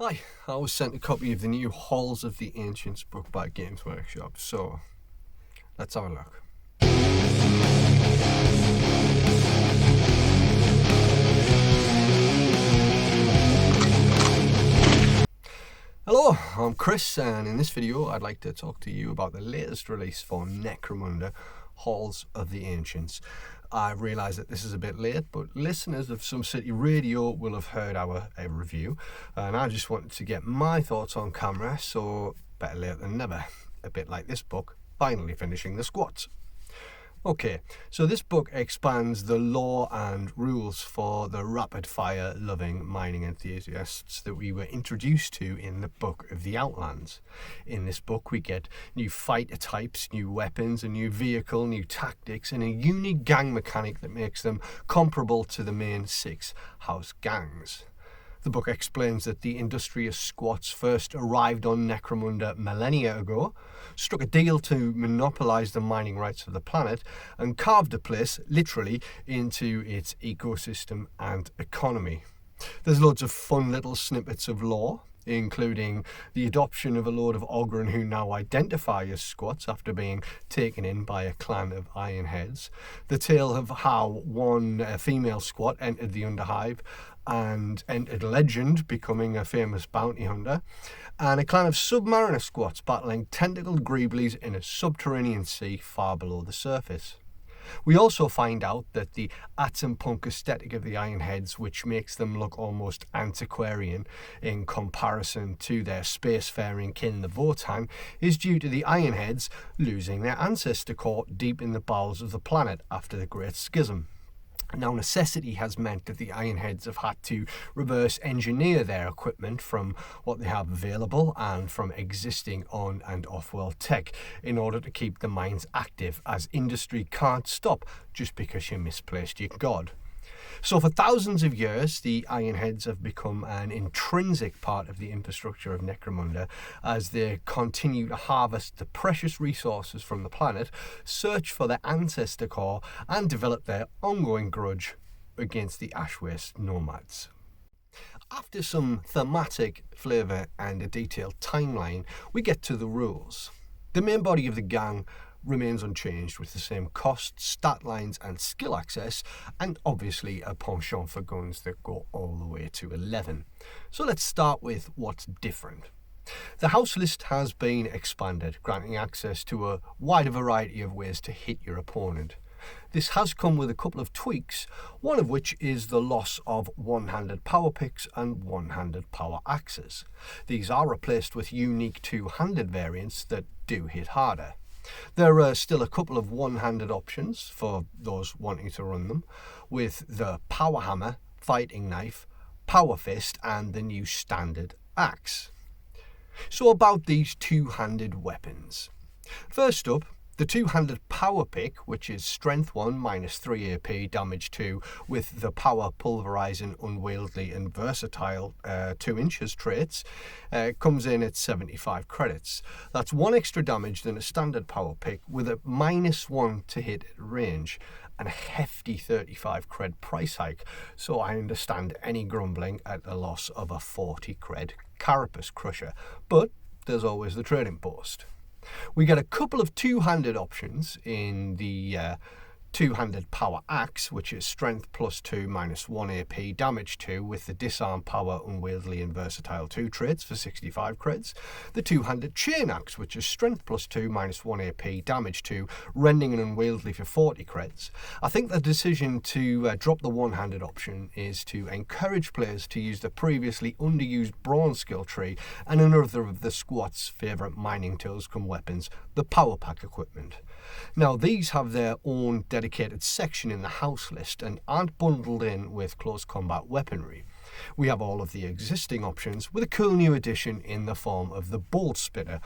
Hi, I was sent a copy of the new Halls of the Ancients book by Games Workshop, so let's have a look. Hello, I'm Chris, and in this video I'd like to talk to you about the latest release for Necromunda, Halls of the Ancients. I realise that this is a bit late, but listeners of Some City Radio will have heard our review, and I just wanted to get my thoughts on camera, so better late than never. A bit like this book, finally finishing the squats. Okay, so this book expands the lore and rules for the rapid-fire loving mining enthusiasts that we were introduced to in the Book of the Outlands. In this book we get new fighter types, new weapons, a new vehicle, new tactics, and a unique gang mechanic that makes them comparable to the main 6 house gangs. The book explains that the industrious squats first arrived on Necromunda millennia ago, struck a deal to monopolise the mining rights of the planet, and carved a place, literally, into its ecosystem and economy. There's loads of fun little snippets of lore, including the adoption of a load of Ogryn who now identify as squats after being taken in by a clan of Ironheads, the tale of how one female squat entered the Underhive and entered legend, becoming a famous bounty hunter, and a clan of submariner squats battling tentacled greeblies in a subterranean sea far below the surface. We also find out that the atom punk aesthetic of the Ironheads, which makes them look almost antiquarian in comparison to their spacefaring kin the Votan, is due to the Ironheads losing their ancestor core deep in the bowels of the planet after the Great Schism. Now, necessity has meant that the Ironheads have had to reverse engineer their equipment from what they have available and from existing on and off-world tech in order to keep the mines active, as industry can't stop just because you misplaced your god. So for thousands of years, the Ironheads have become an intrinsic part of the infrastructure of Necromunda as they continue to harvest the precious resources from the planet, search for their ancestor core, and develop their ongoing grudge against the Ashwaste nomads. After some thematic flavour and a detailed timeline, we get to the rules. The main body of the gang remains unchanged with the same costs, stat lines and skill access, and obviously a penchant for guns that go all the way to 11. So let's start with what's different. The house list has been expanded, granting access to a wider variety of ways to hit your opponent. This has come with a couple of tweaks, one of which is the loss of one-handed power picks and one-handed power axes. These are replaced with unique two-handed variants that do hit harder. There are still a couple of one-handed options for those wanting to run them, with the power hammer, fighting knife, power fist and the new standard axe. So about these two-handed weapons. First up, the two-handed power pick, which is strength 1 minus 3 AP, damage 2, with the power pulverizing, unwieldy and versatile 2 inches traits, comes in at 75 credits. That's 1 extra damage than a standard power pick, with a -1 to hit at range, and a hefty 35 cred price hike, so I understand any grumbling at the loss of a 40 cred carapace crusher, but there's always the trading post. We get a couple of two-handed options in the two-handed power axe, which is strength +2 minus 1 AP, damage 2, with the disarm, power, unwieldy and versatile 2 traits for 65 creds. The two-handed chain axe, which is strength +2 minus 1 AP, damage 2, rending and unwieldy for 40 creds. I think the decision to drop the one-handed option is to encourage players to use the previously underused bronze skill tree and another of the squat's favourite mining tools come weapons, the power pack equipment. Now, these have their own dedicated section in the house list and aren't bundled in with close combat weaponry. We have all of the existing options with a cool new addition in the form of the bolt spitter,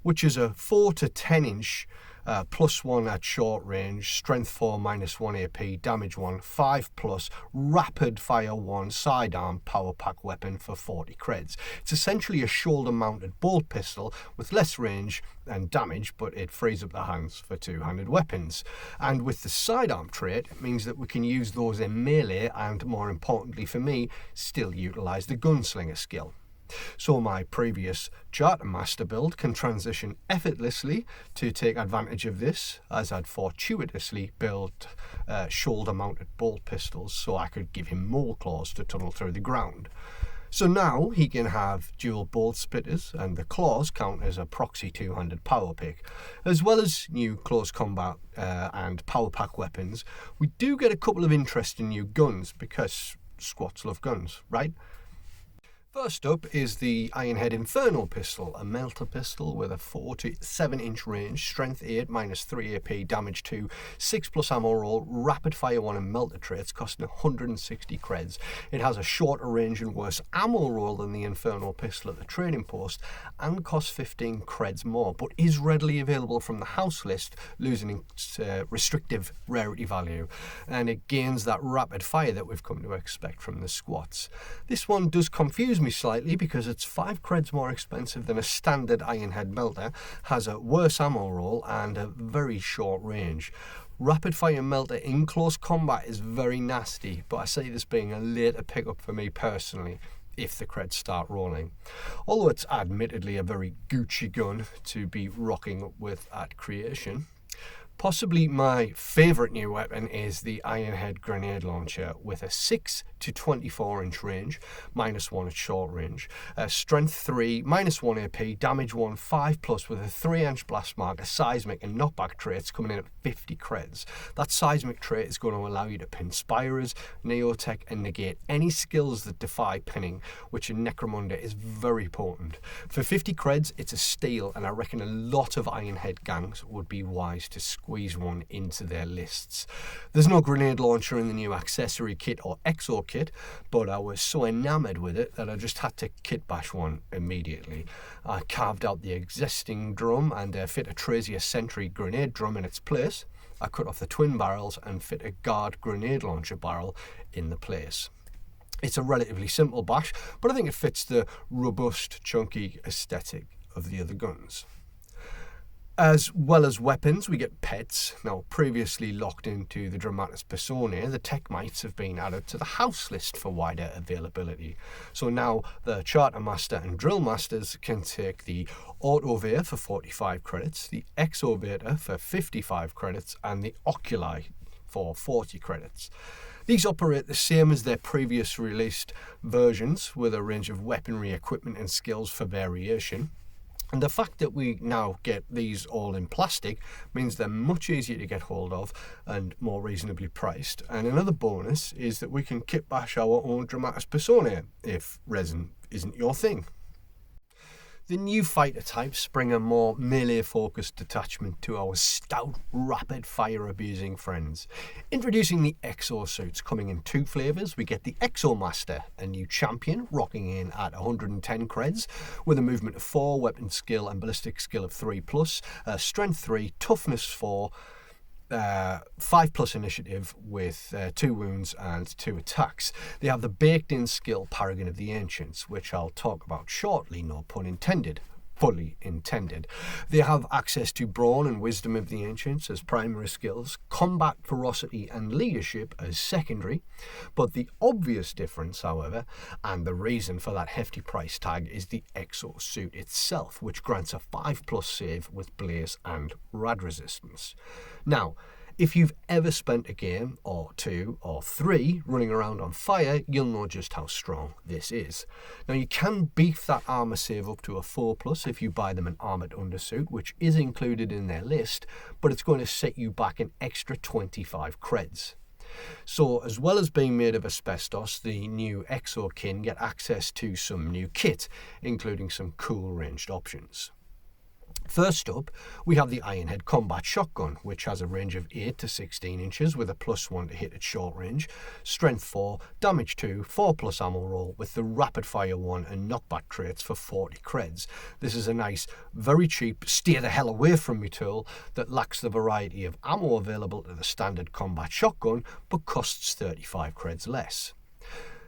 which is a 4 to 10 inch +1 at short range, strength 4 minus 1 AP, damage 1, 5+, rapid fire 1 sidearm power pack weapon for 40 creds. It's essentially a shoulder mounted bolt pistol with less range and damage, but it frees up the hands for two-handed weapons. And with the sidearm trait, it means that we can use those in melee and, more importantly for me, still utilise the gunslinger skill. So my previous Charter Master build can transition effortlessly to take advantage of this, as I'd fortuitously built shoulder-mounted bolt pistols so I could give him more claws to tunnel through the ground. So now he can have dual bolt splitters, and the claws count as a proxy two-handed power pick. As well as new close combat and power pack weapons, we do get a couple of interesting new guns, because squats love guns, right? First up is the Ironhead Inferno pistol, a melter pistol with a 4 to 7 inch range, strength 8, minus 3 AP, damage 2, 6 plus ammo roll, rapid fire 1 and melter traits, costing 160 creds. It has a shorter range and worse ammo roll than the Inferno pistol at the trading post, and costs 15 creds more, but is readily available from the house list, losing its restrictive rarity value, and it gains that rapid fire that we've come to expect from the squats. This one does confuse me slightly because it's 5 creds more expensive than a standard Ironhead melter, has a worse ammo roll and a very short range. Rapid fire melter in close combat is very nasty, but I see this being a later pickup for me personally if the creds start rolling. Although it's admittedly a very Gucci gun to be rocking with at creation. Possibly my favourite new weapon is the Ironhead grenade launcher with a 6 to 24 inch range, minus 1 at short range, strength 3, minus 1 AP, damage 1, 5 plus with a 3 inch blast mark, a seismic and knockback traits coming in at 50 creds. That seismic trait is going to allow you to pin spirers, neotech and negate any skills that defy pinning, which in necromunda is very potent. For 50 creds it's a steal, and I reckon a lot of Ironhead gangs would be wise to squeeze one into their lists. There's no grenade launcher in the new accessory kit or Exo kit, but I was so enamoured with it that I just had to kit bash one immediately. I carved out the existing drum and fit a Trazier Sentry grenade drum in its place. I cut off the twin barrels and fit a guard grenade launcher barrel in the place. It's a relatively simple bash, but I think it fits the robust, chunky aesthetic of the other guns. As well as weapons, we get pets. Now, previously locked into the Dramatis Personae, the tech mites have been added to the house list for wider availability. So now the Charter Master and Drill Masters can take the Autoveer for 45 credits, the Exo-Vator for 55 credits, and the Oculi for 40 credits. These operate the same as their previous released versions, with a range of weaponry, equipment and skills for variation. And the fact that we now get these all in plastic means they're much easier to get hold of and more reasonably priced. And another bonus is that we can kit bash our own Dramatis Personae if resin isn't your thing. The new fighter types bring a more melee-focused detachment to our stout, rapid-fire abusing friends. Introducing the Exo-suits, coming in 2 flavours. We get the Exo Master, a new champion, rocking in at 110 creds, with a movement of 4, weapon skill and ballistic skill of 3+, strength 3, toughness 4, 5 plus initiative with 2 wounds and 2 attacks. They have the baked in skill Paragon of the Ancients, which I'll talk about shortly, no pun intended. Fully intended. They have access to Brawn and Wisdom of the Ancients as primary skills, Combat Ferocity and Leadership as secondary, but the obvious difference, however, and the reason for that hefty price tag, is the Exo-suit itself, which grants a 5+ save with Blaze and Rad resistance. Now, if you've ever spent a game, or 2, or 3, running around on fire, you'll know just how strong this is. Now, you can beef that armour save up to a 4+ if you buy them an armoured undersuit, which is included in their list, but it's going to set you back an extra 25 creds. So, as well as being made of asbestos, the new Exo-kin get access to some new kit, including some cool ranged options. First up, we have the Ironhead Combat Shotgun, which has a range of 8 to 16 inches with a +1 to hit at short range, strength 4, damage 2, 4+ ammo roll with the rapid fire 1 and knockback traits for 40 creds. This is a nice, very cheap, stay the hell away from me tool that lacks the variety of ammo available to the standard combat shotgun, but costs 35 creds less.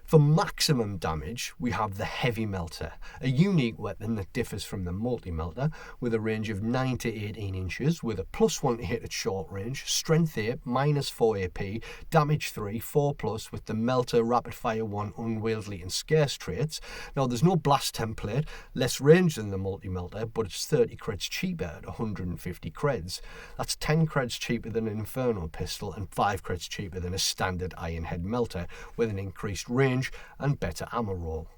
For maximum damage, we have the Heavy Melter, a unique weapon that differs from the multi-melter, with a range of 9 to 18 inches, with a +1 to hit at short range, strength 8, -4 AP, damage 3, 4+, with the Melter, Rapid Fire 1, Unwieldy and Scarce traits. Now there's no blast template, less range than the multi-melter, but it's 30 creds cheaper at 150 creds. That's 10 creds cheaper than an Inferno pistol and 5 creds cheaper than a standard Ironhead Melter, with an increased range and better ammo roll.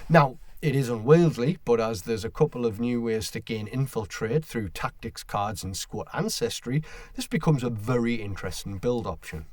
Now, it is unwieldy, but as there's a couple of new ways to gain infiltrate through tactics cards and squad ancestry, this becomes a very interesting build option.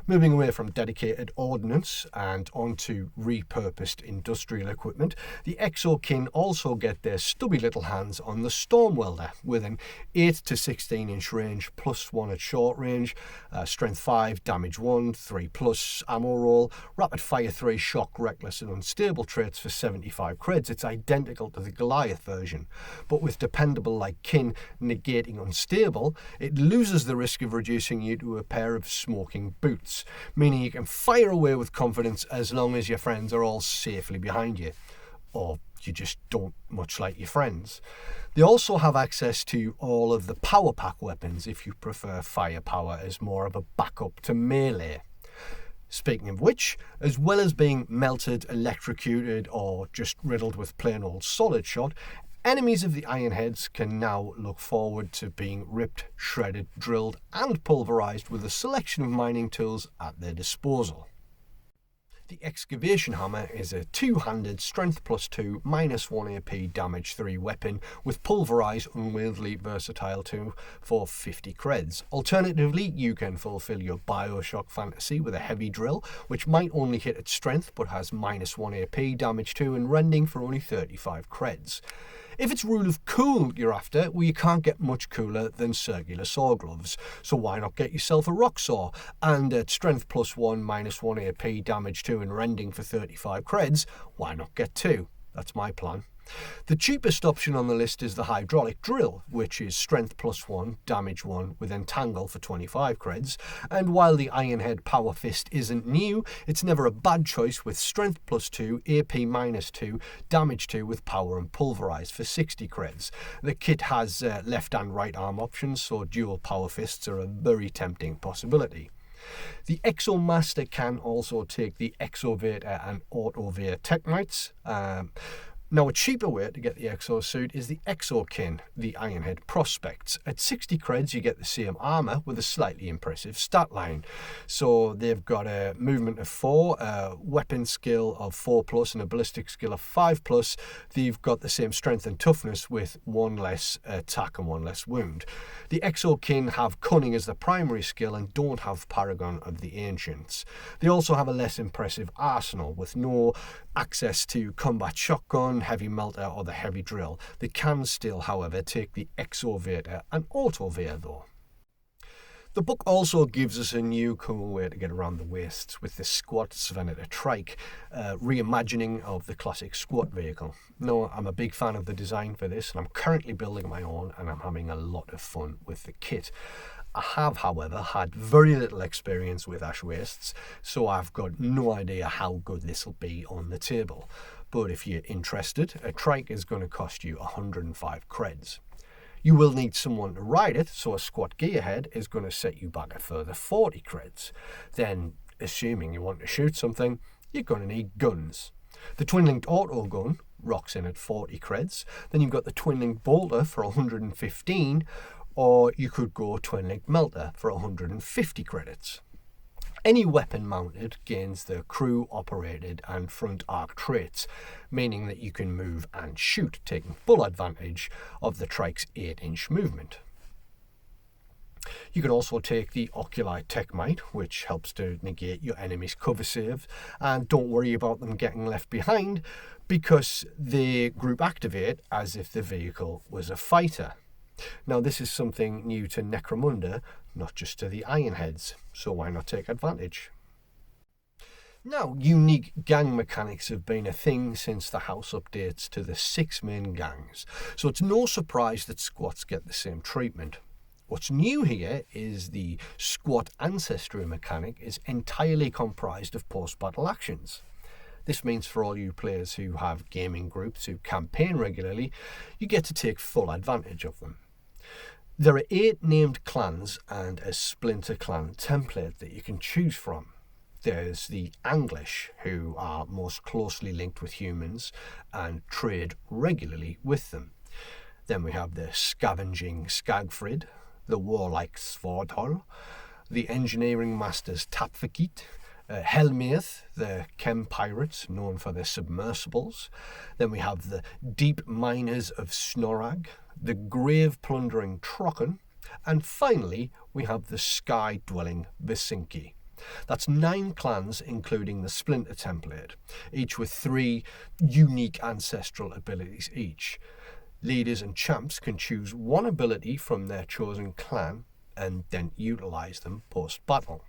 Moving away from dedicated ordnance and onto repurposed industrial equipment, the Exo-kin also get their stubby little hands on the Storm Welder, with an 8 to 16 inch range, +1 at short range, strength 5, damage 1, 3+, ammo roll, rapid fire 3, shock, reckless and unstable traits for 75 creds. It's identical to the Goliath version, but with dependable like kin negating unstable, it loses the risk of reducing you to a pair of smoking boots, meaning you can fire away with confidence as long as your friends are all safely behind you, or you just don't much like your friends. They also have access to all of the power pack weapons if you prefer firepower as more of a backup to melee. Speaking of which, as well as being melted, electrocuted or just riddled with plain old solid shot, enemies of the Ironheads can now look forward to being ripped, shredded, drilled and pulverised with a selection of mining tools at their disposal. The Excavation Hammer is a two-handed strength +2, -1 AP, damage 3 weapon with pulverise, unwieldy, versatile 2 for 50 creds. Alternatively, you can fulfill your Bioshock fantasy with a heavy drill, which might only hit at strength but has -1 AP, damage 2 and rending for only 35 creds. If it's rule of cool you're after, well, you can't get much cooler than circular saw gloves, so why not get yourself a rock saw? And at strength +1, -1 AP, damage 2 and rending for 35 creds, why not get 2? That's my plan. The cheapest option on the list is the hydraulic drill, which is strength +1, damage 1 with entangle for 25 creds, and while the Ironhead Power Fist isn't new, it's never a bad choice with strength +2, AP -2, damage 2 with power and pulverise for 60 creds. The kit has left and right arm options, so dual power fists are a very tempting possibility. The Exo-master can also take the Exo-vator and Auto-veer tech knights. Now, a cheaper way to get the Exo-suit is the Exo-kin, the Ironhead Prospects. At 60 creds, you get the same armour with a slightly impressive stat line. So they've got a movement of 4, a weapon skill of 4+, and a ballistic skill of 5+. They've got the same strength and toughness with 1 less attack and 1 less wound. The Exo-kin have cunning as the primary skill and don't have Paragon of the Ancients. They also have a less impressive arsenal with no access to combat shotgun, heavy melter or the heavy drill. They can still, however, take the Exo-vator and Auto-veer though. The book also gives us a new cool way to get around the wastes with the squat Svenita trike, reimagining of the classic squat vehicle. Now, I'm a big fan of the design for this and I'm currently building my own and I'm having a lot of fun with the kit. I have, however, had very little experience with ash wastes, so I've got no idea how good this will be on the table. But if you're interested, a trike is going to cost you 105 creds. You will need someone to ride it, so a squat gearhead is going to set you back a further 40 creds. Then, assuming you want to shoot something, you're going to need guns. The twin-linked auto gun rocks in at 40 creds. Then you've got the twin-linked bolter for 115, or you could go twin-linked melter for 150 credits. Any weapon mounted gains the crew operated and front arc traits, meaning that you can move and shoot, taking full advantage of the trike's 8-inch movement. You can also take the Oculi Tech Mite, which helps to negate your enemy's cover save, and don't worry about them getting left behind because they group activate as if the vehicle was a fighter. Now, this is something new to Necromunda, not just to the Ironheads, so why not take advantage? Now, unique gang mechanics have been a thing since the house updates to the 6 main gangs, so it's no surprise that squats get the same treatment. What's new here is the squat ancestry mechanic is entirely comprised of post-battle actions. This means for all you players who have gaming groups who campaign regularly, you get to take full advantage of them. There are 8 named clans and a splinter clan template that you can choose from. There's the Anglish, who are most closely linked with humans and trade regularly with them. Then we have the scavenging Skagfrid, the warlike Svordhol, the engineering masters Tapfakit, Helmeth, the chem pirates known for their submersibles. Then we have the deep miners of Snorag, the grave plundering Trocken, and finally we have the sky dwelling Visinki. That's 9 clans including the splinter template, each with 3 unique ancestral abilities each. Leaders and champs can choose one ability from their chosen clan and then utilise them post-battle.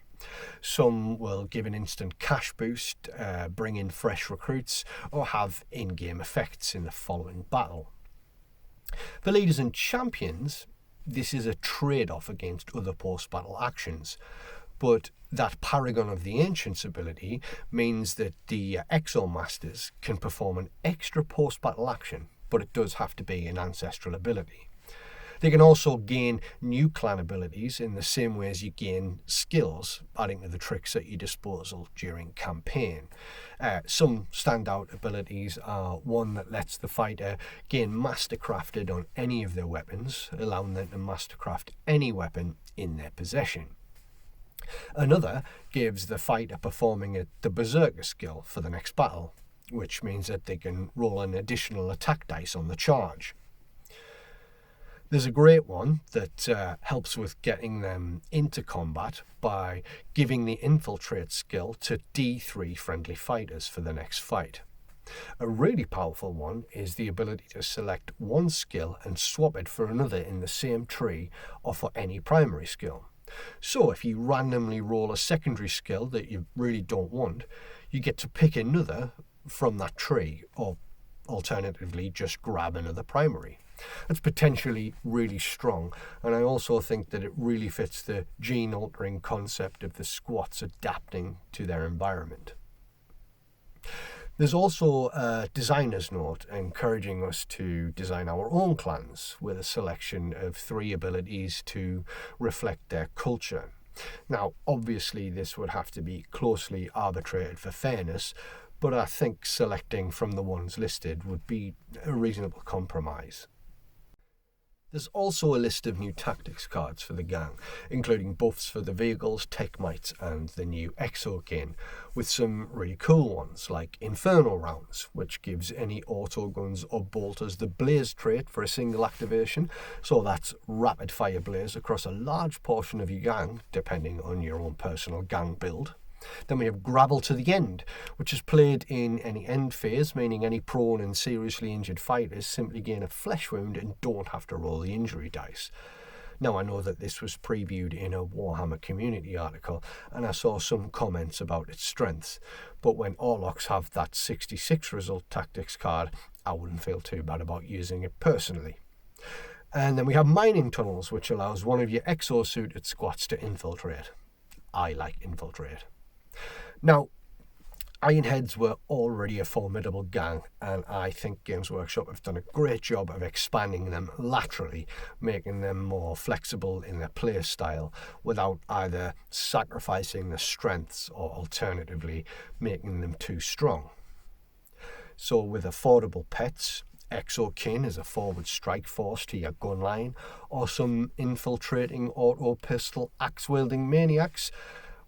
Some will give an instant cash boost, bring in fresh recruits, or have in-game effects in the following battle. For leaders and champions, this is a trade-off against other post-battle actions, but that Paragon of the Ancients ability means that the Exo-masters can perform an extra post-battle action, but it does have to be an ancestral ability. They can also gain new clan abilities in the same way as you gain skills, adding to the tricks at your disposal during campaign. Some standout abilities are one that lets the fighter gain mastercrafted on any of their weapons, allowing them to mastercraft any weapon in their possession. Another gives the fighter performing the Berserker skill for the next battle, which means that they can roll an additional attack dice on the charge. There's a great one that helps with getting them into combat by giving the infiltrate skill to D3 friendly fighters for the next fight. A really powerful one is the ability to select one skill and swap it for another in the same tree or for any primary skill. So if you randomly roll a secondary skill that you really don't want, you get to pick another from that tree, or alternatively just grab another primary. It's potentially really strong, and I also think that it really fits the gene-altering concept of the squats adapting to their environment. There's also a designer's note encouraging us to design our own clans with a selection of 3 abilities to reflect their culture. Now, obviously this would have to be closely arbitrated for fairness, but I think selecting from the ones listed would be a reasonable compromise. There's also a list of new tactics cards for the gang, including buffs for the vehicles, tech mites, and the new Exo-kin, with some really cool ones like Inferno rounds, which gives any auto guns or bolters the blaze trait for a single activation, so that's rapid fire blaze across a large portion of your gang, depending on your own personal gang build. Then we have Gravel to the End, which is played in any end phase, meaning any prone and seriously injured fighters simply gain a flesh wound and don't have to roll the injury dice. Now, I know that this was previewed in a Warhammer community article, and I saw some comments about its strengths, but when Orlocks have that 66 result tactics card, I wouldn't feel too bad about using it personally. And then we have Mining Tunnels, which allows one of your Exo-suited squats to infiltrate. I like infiltrate. Now, Ironheads were already a formidable gang, and I think Games Workshop have done a great job of expanding them laterally, making them more flexible in their play style without either sacrificing their strengths or alternatively making them too strong. So with affordable pets, Exo-kin is a forward strike force to your gun line, or some infiltrating auto pistol axe-wielding maniacs,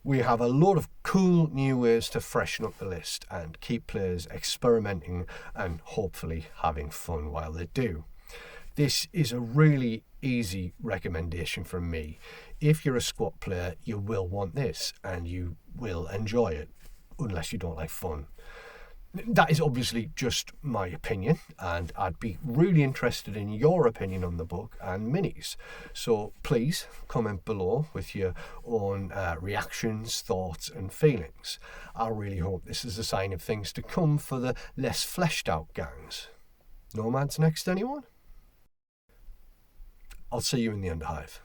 we have a lot of cool new ways to freshen up the list and keep players experimenting and hopefully having fun while they do. This is a really easy recommendation from me. If you're a squat player, you will want this and you will enjoy it, unless you don't like fun. That is obviously just my opinion, and I'd be really interested in your opinion on the book and minis. So please comment below with your own reactions, thoughts and feelings. I really hope this is a sign of things to come for the less fleshed out gangs. Nomads next, anyone? I'll see you in the Underhive.